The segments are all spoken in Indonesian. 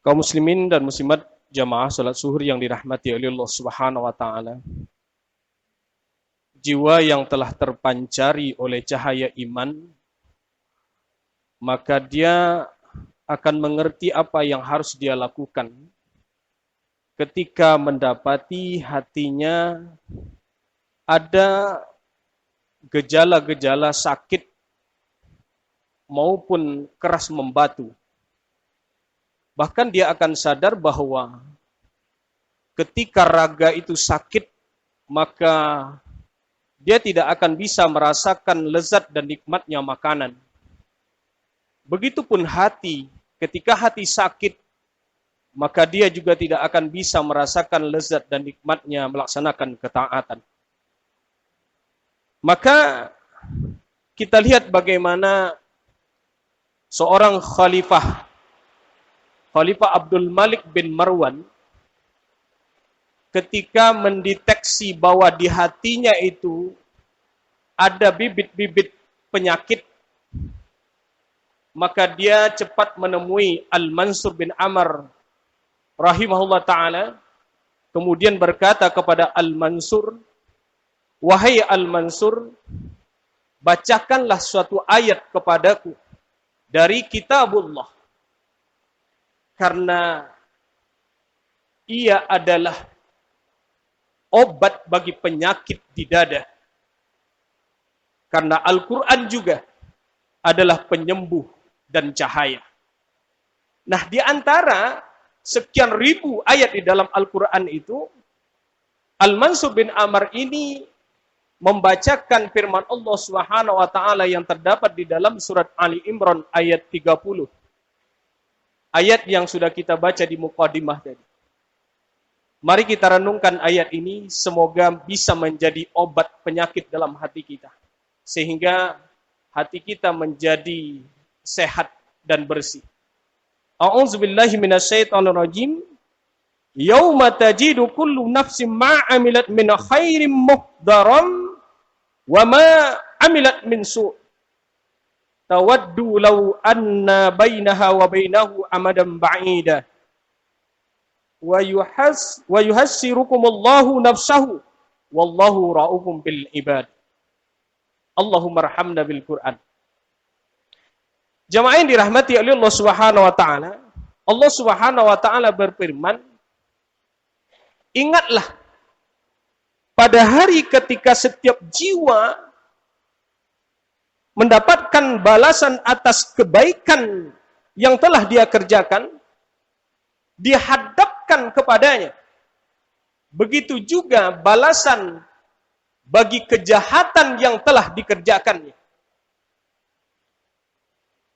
Kaum muslimin dan muslimat jamaah salat zuhur yang dirahmati oleh Allah Subhanahu wa taala. Jiwa yang telah terpancari oleh cahaya iman, maka dia akan mengerti apa yang harus dia lakukan ketika mendapati hatinya ada gejala-gejala sakit maupun keras membatu. Bahkan dia akan sadar bahwa ketika raga itu sakit, maka dia tidak akan bisa merasakan lezat dan nikmatnya makanan. Begitupun hati, ketika hati sakit, maka dia juga tidak akan bisa merasakan lezat dan nikmatnya melaksanakan ketaatan. Maka kita lihat bagaimana seorang Khalifah Abdul Malik bin Marwan, ketika mendeteksi bahwa di hatinya itu ada bibit-bibit penyakit, maka dia cepat menemui Al-Mansur bin Amr rahimahullah ta'ala, kemudian berkata kepada Al-Mansur, "Wahai Al-Mansur, bacakanlah suatu ayat kepadaku dari kitabullah, karena ia adalah obat bagi penyakit di dada. Karena Al-Quran juga adalah penyembuh dan cahaya." Nah, di antara sekian ribu ayat di dalam Al-Quran itu, Al-Mansur bin Amr ini membacakan firman Allah Subhanahu wa taala yang terdapat di dalam surat Ali Imran ayat 30. Ayat yang sudah kita baca di muqaddimah tadi. Mari kita renungkan ayat ini, semoga bisa menjadi obat penyakit dalam hati kita, sehingga hati kita menjadi sehat dan bersih. A'udzubillahi minasyaitonirrajim. Yauma tajidu kullu nafsin ma 'amilat min khairin muhdaram wa ma 'amilat min su'. Tawaddu law anna bainaha wa bainahu amadan ba'ida. Wa yuhassirukumullahu nafsahu wallahu ra'ufum bil ibad. Allahumma arhamna bil Qur'an. Jamaah yang dirahmati oleh Allah Subhanahu wa taala, Allah Subhanahu wa taala berfirman, "Ingatlah pada hari ketika setiap jiwa mendapatkan balasan atas kebaikan yang telah dia kerjakan, dihadapkan kepadanya. Begitu juga balasan bagi kejahatan yang telah dikerjakannya.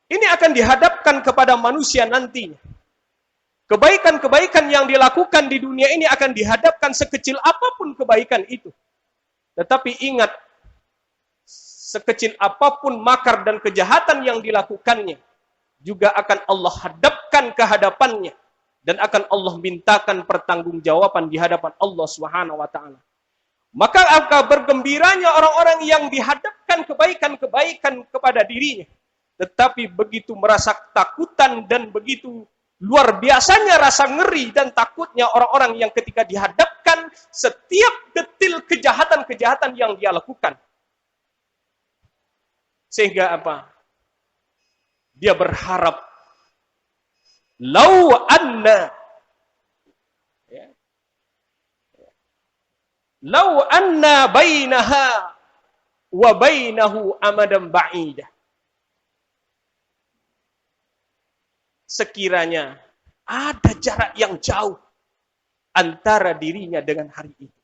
Ini akan dihadapkan kepada manusia nantinya. Kebaikan-kebaikan yang dilakukan di dunia ini akan dihadapkan sekecil apapun kebaikan itu. Tetapi ingat, sekecil apapun makar dan kejahatan yang dilakukannya, juga akan Allah hadapkan ke hadapannya, dan akan Allah mintakan pertanggungjawaban di hadapan Allah Subhanahu wa taala. Maka akan bergembiranya orang-orang yang dihadapkan kebaikan-kebaikan kepada dirinya. Tetapi begitu merasa ketakutan dan begitu luar biasanya rasa ngeri dan takutnya orang-orang yang ketika dihadapkan setiap detil kejahatan-kejahatan yang dia lakukan. Sehingga apa? Dia berharap, lau anna, ya, lau anna bainaha wa bainahu amadan ba'idah. Sekiranya ada jarak yang jauh antara dirinya dengan hari itu.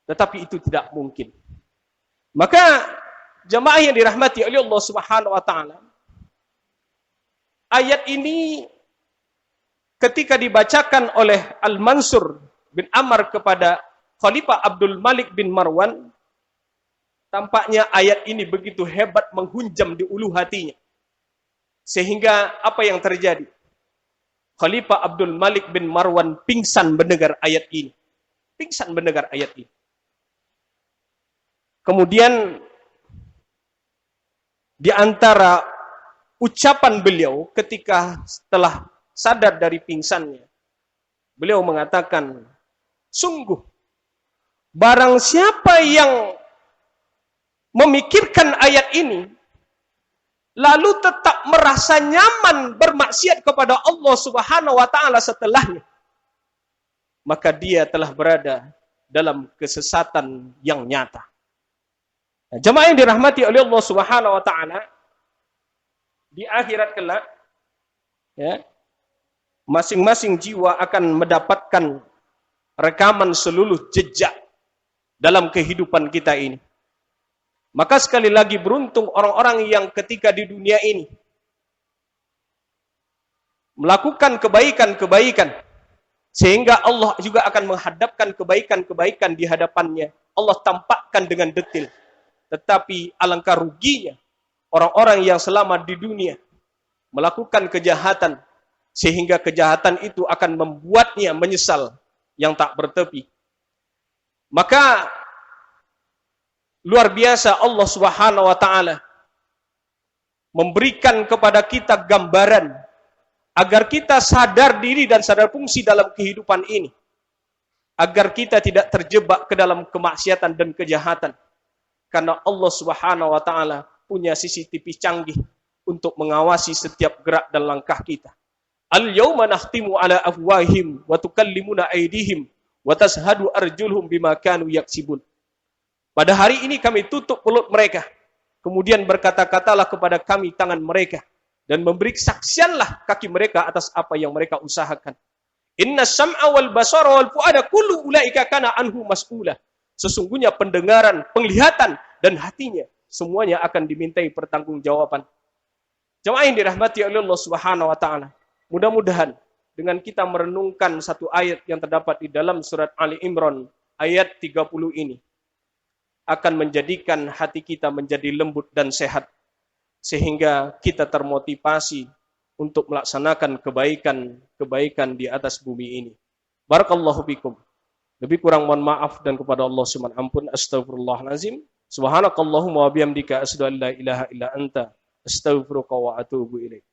Tetapi itu tidak mungkin. Maka jamaah yang dirahmati oleh Allah Subhanahu wa taala, ayat ini ketika dibacakan oleh Al-Mansur bin Amr kepada Khalifah Abdul Malik bin Marwan, tampaknya ayat ini begitu hebat menghunjam di ulu hatinya. Sehingga apa yang terjadi? Khalifah Abdul Malik bin Marwan pingsan mendengar ayat ini. Pingsan mendengar ayat ini. Kemudian di antara ucapan beliau ketika setelah sadar dari pingsannya. Beliau mengatakan, sungguh, barang siapa yang memikirkan ayat ini, lalu tetap merasa nyaman bermaksiat kepada Allah Subhanahu wa Ta'ala setelahnya, maka dia telah berada dalam kesesatan yang nyata. Nah, jemaah yang dirahmati oleh Allah Subhanahu wa Ta'ala, di akhirat kelak, ya, masing-masing jiwa akan mendapatkan rekaman seluruh jejak dalam kehidupan kita ini. Maka sekali lagi beruntung orang-orang yang ketika di dunia ini melakukan kebaikan-kebaikan, sehingga Allah juga akan menghadapkan kebaikan-kebaikan di hadapannya. Allah tampakkan dengan detail. Tetapi alangkah ruginya orang-orang yang selama di dunia melakukan kejahatan, sehingga kejahatan itu akan membuatnya menyesal yang tak bertepi. Maka luar biasa Allah Subhanahu wa Ta'ala memberikan kepada kita gambaran agar kita sadar diri dan sadar fungsi dalam kehidupan ini, agar kita tidak terjebak ke dalam kemaksiatan dan kejahatan, karena Allah Subhanahu wa Ta'ala punya CCTV canggih untuk mengawasi setiap gerak dan langkah kita. Al-yawma nakhtimu ala afwahim wa tukallimuna aydihim wa tashhadu arjuluhum bima kanu yaksibun. Pada hari ini kami tutup mulut mereka, kemudian berkata-katalah kepada kami tangan mereka, dan memberi kesaksianlah kaki mereka atas apa yang mereka usahakan. Inna sam'a wal basara wal fu'ada kullu ulaika kana anhu mas'ula. Sesungguhnya pendengaran, penglihatan, dan hatinya semuanya akan dimintai pertanggungjawaban. Jemaah yang dirahmati oleh Allah Subhanahu wa Ta'ala, mudah-mudahan dengan kita merenungkan satu ayat yang terdapat di dalam surat Ali Imran ayat 30 ini akan menjadikan hati kita menjadi lembut dan sehat, sehingga kita termotivasi untuk melaksanakan kebaikan-kebaikan di atas bumi ini. Barakallahu fikum. Lebih kurang mohon maaf, dan kepada Allah subhanahu ampun. Astagfirullahalazim. Subhanakallahumma wa bihamdika asyhadu an la ilaha illa anta astaghfiruka wa atubu ilaik.